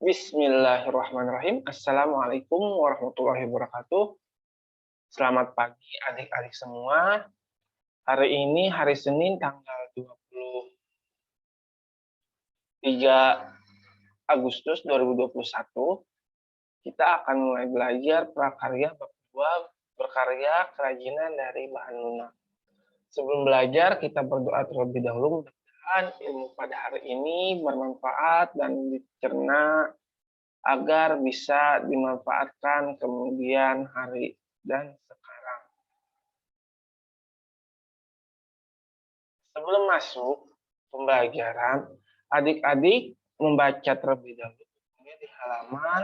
Bismillahirrahmanirrahim. Assalamualaikum warahmatullahi wabarakatuh. Selamat pagi adik-adik semua. Hari ini hari Senin tanggal 23 Agustus 2021. Kita akan mulai belajar prakarya bab 2, berkarya kerajinan dari bahan lunak. Sebelum belajar, kita berdoa terlebih dahulu. Mudah-mudahan ilmu pada hari ini bermanfaat dan dicerna agar bisa dimanfaatkan kemudian hari dan sekarang. Sebelum masuk pembelajaran, adik-adik membaca terlebih dahulu di halaman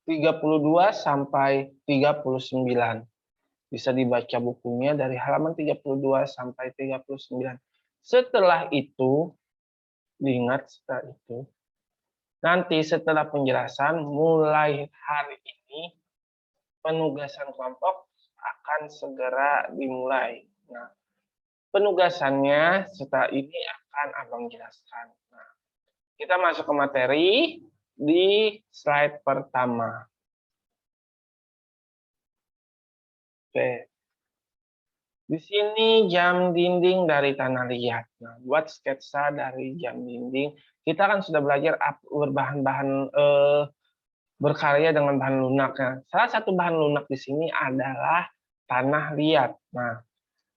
32 sampai 39. Bisa dibaca bukunya dari halaman 32 sampai 39. Setelah itu, diingat setelah itu, nanti setelah penjelasan, mulai hari ini, penugasan kelompok akan segera dimulai. Nah, penugasannya setelah ini akan Abang jelaskan. Nah, kita masuk ke materi di slide pertama. Oke. Di sini jam dinding dari tanah liat. Nah, buat sketsa dari jam dinding. Kita kan sudah belajar berbahan-bahan berkarya dengan bahan lunak. Nah, salah satu bahan lunak di sini adalah tanah liat. Nah,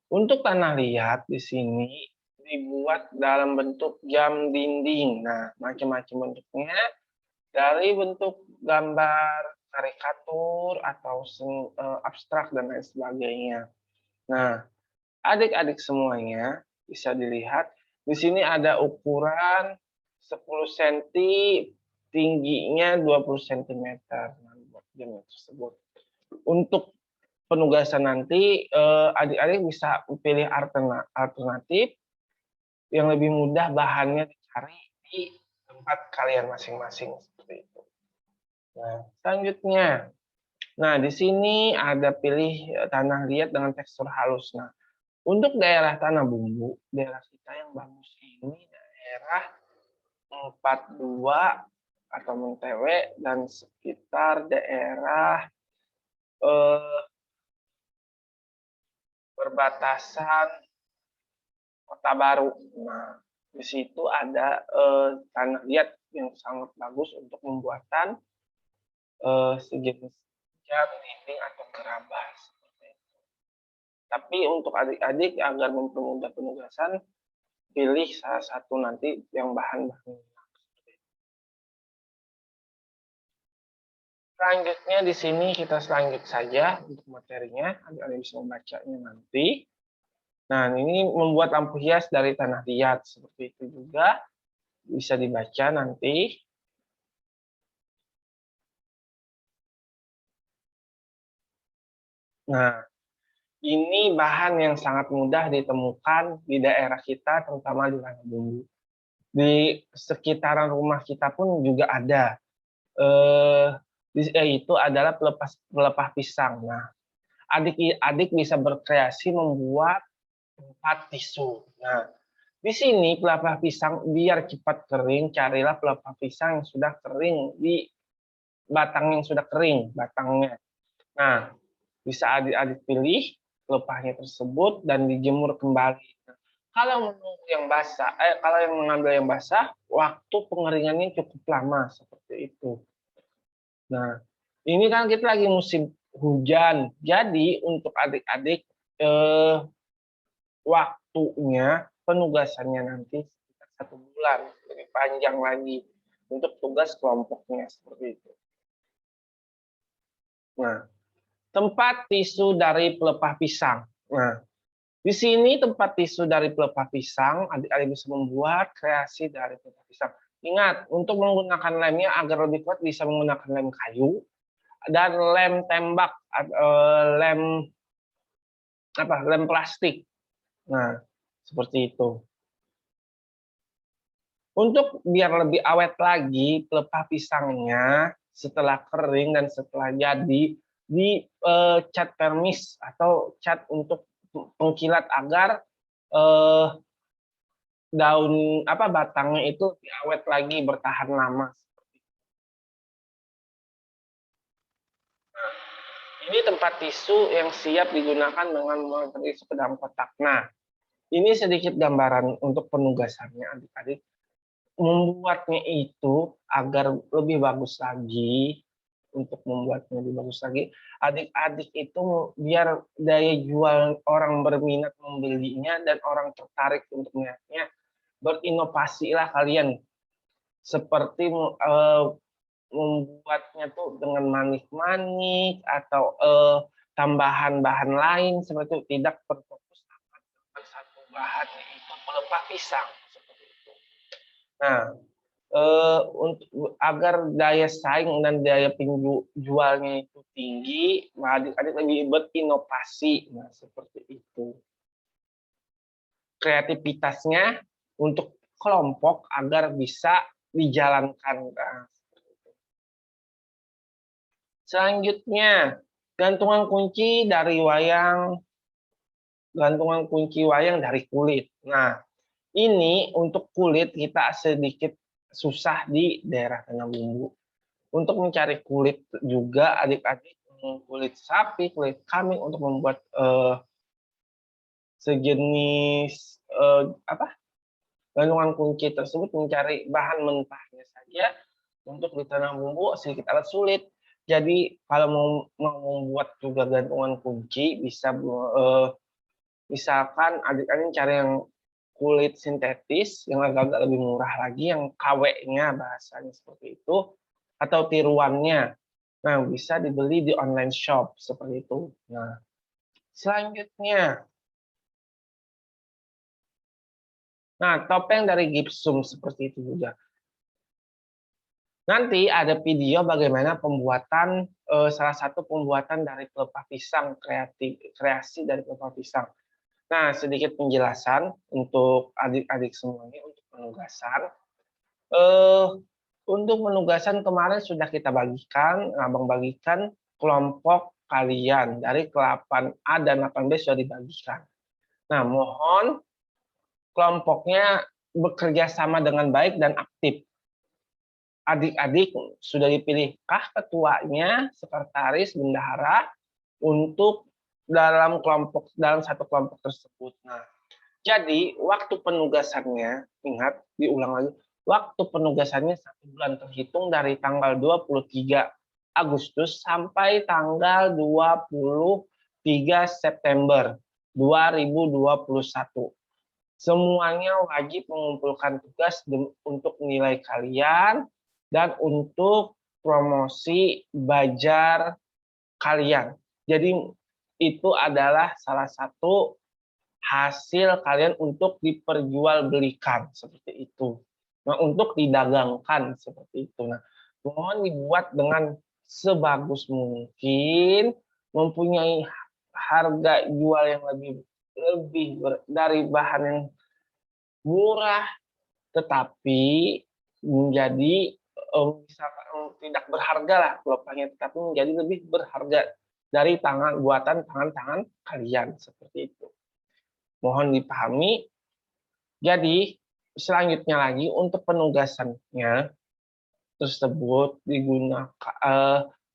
untuk tanah liat di sini dibuat dalam bentuk jam dinding. Nah, macam-macam bentuknya dari bentuk gambar, karikatur atau abstrak dan lain sebagainya. Nah, adik-adik semuanya bisa dilihat di sini ada ukuran 10 cm, tingginya 20 cm. Nah, tersebut. Untuk penugasan nanti adik-adik bisa pilih alternatif yang lebih mudah bahannya dicari di tempat kalian masing-masing seperti itu. Nah, selanjutnya, nah di sini ada pilih tanah liat dengan tekstur halus. Nah, untuk daerah tanah bumbu, daerah kita yang bagus ini daerah 42 atau Mentewe dan sekitar daerah perbatasan Kota Baru. Nah, di situ ada tanah liat yang sangat bagus untuk pembuatan sejenis jam dinding atau gerabah. Tapi untuk adik-adik agar mempermudah penugasan, pilih salah satu nanti yang bahan-bahan. Selanjutnya di sini kita selanjut saja untuk materinya, adik-adik bisa membacanya nanti. Nah, ini membuat lampu hias dari tanah liat, seperti itu juga bisa dibaca nanti. Nah, ini bahan yang sangat mudah ditemukan di daerah kita, terutama di tanah bumbu. Di sekitaran rumah kita pun juga ada. Itu adalah pelepah pisang. Nah, adik-adik bisa berkreasi membuat tempat tisu. Nah, di sini pelepah pisang biar cepat kering, carilah pelepah pisang yang sudah kering di batang yang sudah kering batangnya. Nah, bisa adik-adik pilih pelepahnya tersebut dan dijemur kembali. Nah, kalau menunggu yang basah, kalau yang mengambil yang basah, waktu pengeringannya cukup lama seperti itu. Nah, ini kan kita lagi musim hujan, jadi untuk adik-adik waktunya penugasannya nanti sekitar 1 bulan, lebih panjang lagi untuk tugas kelompoknya seperti itu. Nah, tempat tisu dari pelepah pisang. Nah, di sini tempat tisu dari pelepah pisang, adik-adik bisa membuat kreasi dari pelepah pisang. Ingat, untuk menggunakan lemnya agar lebih kuat bisa menggunakan lem kayu dan lem tembak, lem plastik. Nah, seperti itu. Untuk biar lebih awet lagi, pelepah pisangnya setelah kering dan setelah jadi cat permis atau cat untuk pengkilat agar daun batangnya itu lebih awet lagi, bertahan lama. Ini tempat tisu yang siap digunakan dengan mengantar tisu ke dalam kotak. Nah, ini sedikit gambaran untuk penugasannya adik-adik. Membuatnya itu agar lebih bagus lagi, untuk membuatnya lebih bagus lagi, adik-adik itu biar daya jual orang berminat membelinya dan orang tertarik untuk melihatnya, berinovasilah kalian. Seperti membuatnya tuh dengan manik-manik atau tambahan bahan lain seperti itu, tidak berfokus pada satu bahan itu pelepah pisang seperti itu. Nah, untuk agar daya saing dan daya penjualnya itu tinggi, adik-adik lebih berinovasi. Nah, seperti itu. Kreativitasnya untuk kelompok agar bisa dijalankan. Nah, selanjutnya, gantungan kunci wayang dari kulit. Nah, ini untuk kulit kita sedikit susah di daerah Tanah Bumbu. Untuk mencari kulit juga adik-adik, kulit sapi, kulit kambing untuk membuat sejenis gantungan kunci tersebut, mencari bahan mentahnya saja untuk di Tanah Bumbu sedikit alat sulit. Jadi kalau mau membuat juga gantungan kunci bisa misalkan adik-adik cari yang kulit sintetis yang agak-agak lebih murah lagi, yang KW-nya bahasanya seperti itu, atau tiruannya. Nah, bisa dibeli di online shop seperti itu. Nah, selanjutnya, topeng dari gipsum seperti itu juga. Nanti ada video bagaimana pembuatan salah satu pembuatan dari pelepah pisang, kreasi dari pelepah pisang. Nah, sedikit penjelasan untuk adik-adik semuanya untuk penugasan. Untuk penugasan kemarin sudah kita bagikan, Abang bagikan kelompok kalian dari ke-8A dan 8B sudah dibagikan. Nah, mohon kelompoknya bekerja sama dengan baik dan aktif. Adik-adik sudah dipilihkah ketuanya, sekretaris, bendahara untuk dalam satu kelompok tersebut. Nah, jadi waktu penugasannya, ingat, diulang lagi, waktu penugasannya 1 bulan terhitung dari tanggal 23 Agustus sampai tanggal 23 September 2021. Semuanya wajib mengumpulkan tugas untuk nilai kalian dan untuk promosi Bajar kalian. Jadi itu adalah salah satu hasil kalian untuk diperjualbelikan seperti itu. Nah, untuk didagangkan seperti itu. Nah, mohon dibuat dengan sebagus mungkin, mempunyai harga jual yang lebih dari bahan yang murah, tetapi menjadi misalkan tidak berharga lah pelepahnya, tetapi menjadi lebih berharga dari buatan tangan-tangan kalian seperti itu. Mohon dipahami. Jadi selanjutnya lagi untuk penugasannya tersebut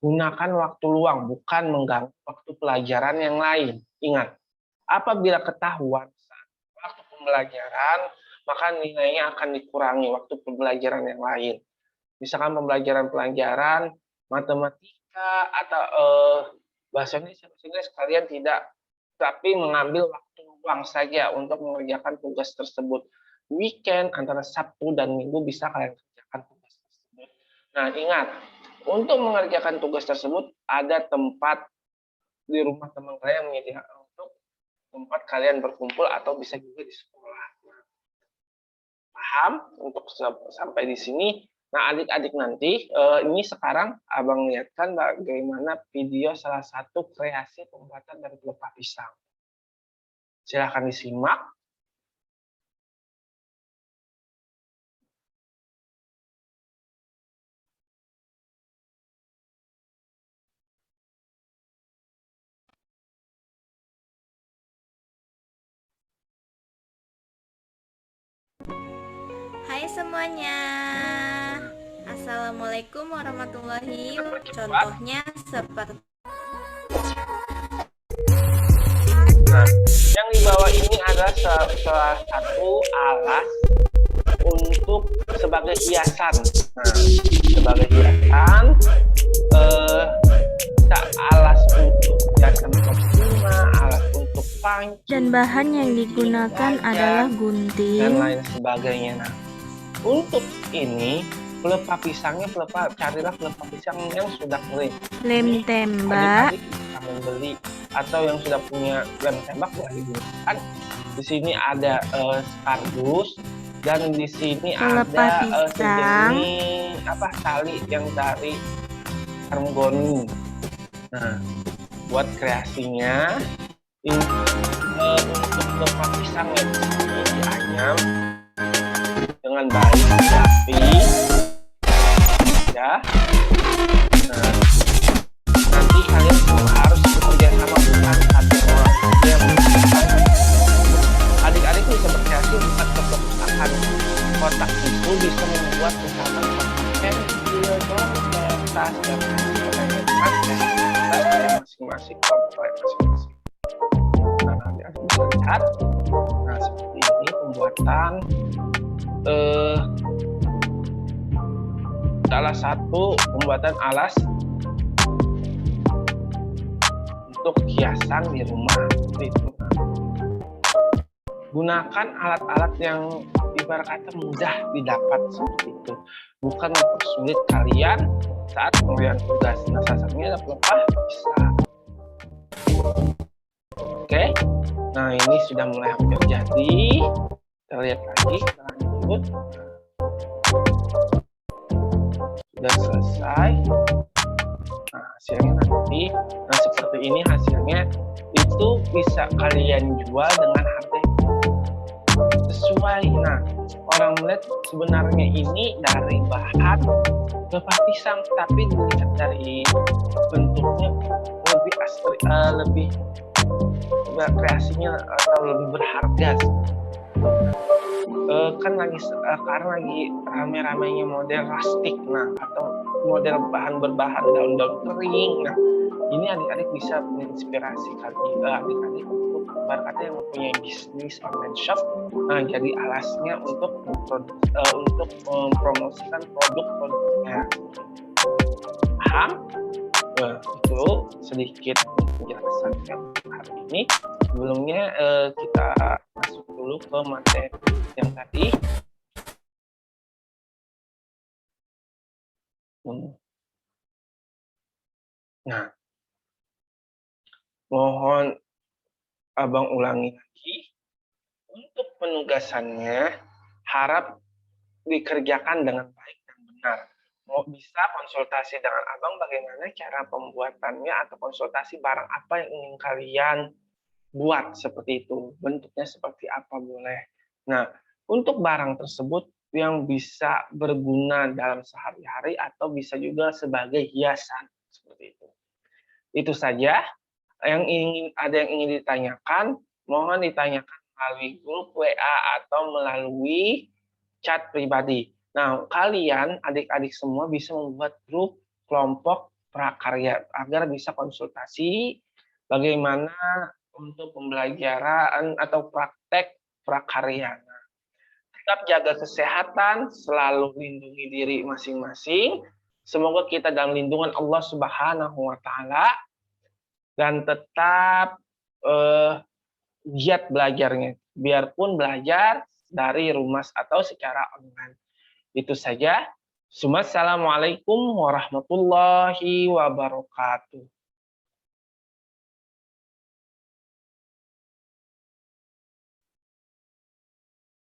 gunakan waktu luang, bukan mengganggu waktu pelajaran yang lain. Ingat, apabila ketahuan saat waktu pembelajaran, maka nilainya akan dikurangi waktu pembelajaran yang lain. Misalkan pembelajaran matematika atau bahasa Inggris kalian tidak, tapi mengambil waktu luang saja untuk mengerjakan tugas tersebut. Weekend antara Sabtu dan Minggu bisa kalian kerjakan tugas tersebut. Nah, ingat, untuk mengerjakan tugas tersebut ada tempat di rumah teman kalian yang menyediakan untuk tempat kalian berkumpul atau bisa juga di sekolah. Paham untuk sampai di sini? Nah, adik-adik nanti ini sekarang Abang lihatkan bagaimana video salah satu kreasi pembuatan dari pelepah pisang. Silahkan disimak. Hai semuanya. Assalamualaikum warahmatullahi wabarakatuh. Dipercepat. Contohnya seperti Nah, yang di bawah ini adalah salah satu alas untuk sebagai hiasan. Nah, sebagai hiasan, kita alas untuk hiasan bunga, alas untuk panci, dan bahan yang digunakan adalah dan gunting, lain sebagainya. Nah, untuk ini pelepah pisangnya carilah pelepah pisang yang sudah kering. lem tembak, Adik-adik bisa membeli atau yang sudah punya lem tembak boleh digunakan. Di sini ada kardus dan di sini pelepah ada pisang, sejenis tali yang dari harmoni. Nah, buat kreasinya ini untuk pelepah pisang yang dianyam dengan baik, rapi, ya. Nah, nanti kalian harus bekerja sama, bukan satu orang saja yang mengerjakan. Adik-adik bisa berkreasi buat perpustakaan kotak itu bisa membuat misalkan kotaknya tas dan masing-masing komplek masing-masing. Nah, adik-adik bisa lihat. Nah, seperti ini pembuatan salah satu pembuatan alas untuk hiasan di rumah. Itu. Gunakan alat-alat yang ibarat kata mudah didapat seperti itu, bukan mempersulit kalian saat pemberian tugas. Nah, salah satunya adalah pelepah pisang. Oke, nah ini sudah mulai hampir jadi. Kita lihat lagi, kita lanjut. Sudah selesai. Nah, hasilnya nanti, nah seperti ini hasilnya, itu bisa kalian jual dengan harga sesuai. Nah, orang melihat sebenarnya ini dari bahan pelepah pisang, tapi dilihat dari bentuknya lebih asli, lebih kreasinya atau lebih berharga. Kan lagi sekarang lagi rame-ramenya model rustic, nah atau model bahan berbahan daun-daun kering. Nah, ini adik-adik bisa menginspirasi adik-adik untuk berkata yang mempunyai bisnis online shop. Nah, jadi alasnya untuk mempromosikan produk-produknya. Paham? Nah, itu sedikit penjelasan hari ini. Sebelumnya kita masuk dulu ke materi yang tadi. Nah, mohon Abang ulangi lagi. Untuk penugasannya, harap dikerjakan dengan baik dan benar. Mau bisa konsultasi dengan Abang bagaimana cara pembuatannya atau konsultasi barang apa yang ingin kalian buat seperti itu. Bentuknya seperti apa boleh. Nah, untuk barang tersebut yang bisa berguna dalam sehari-hari atau bisa juga sebagai hiasan seperti itu. Itu saja yang yang ingin ditanyakan, mohon ditanyakan melalui grup WA atau melalui chat pribadi. Nah, kalian adik-adik semua bisa membuat grup kelompok prakarya agar bisa konsultasi bagaimana untuk pembelajaran atau praktek prakarya. Nah, tetap jaga kesehatan, selalu lindungi diri masing-masing. Semoga kita dalam lindungan Allah Subhanahu wa taala dan tetap giat belajarnya, biarpun belajar dari rumah atau secara online. Itu saja. Assalamualaikum warahmatullahi wabarakatuh.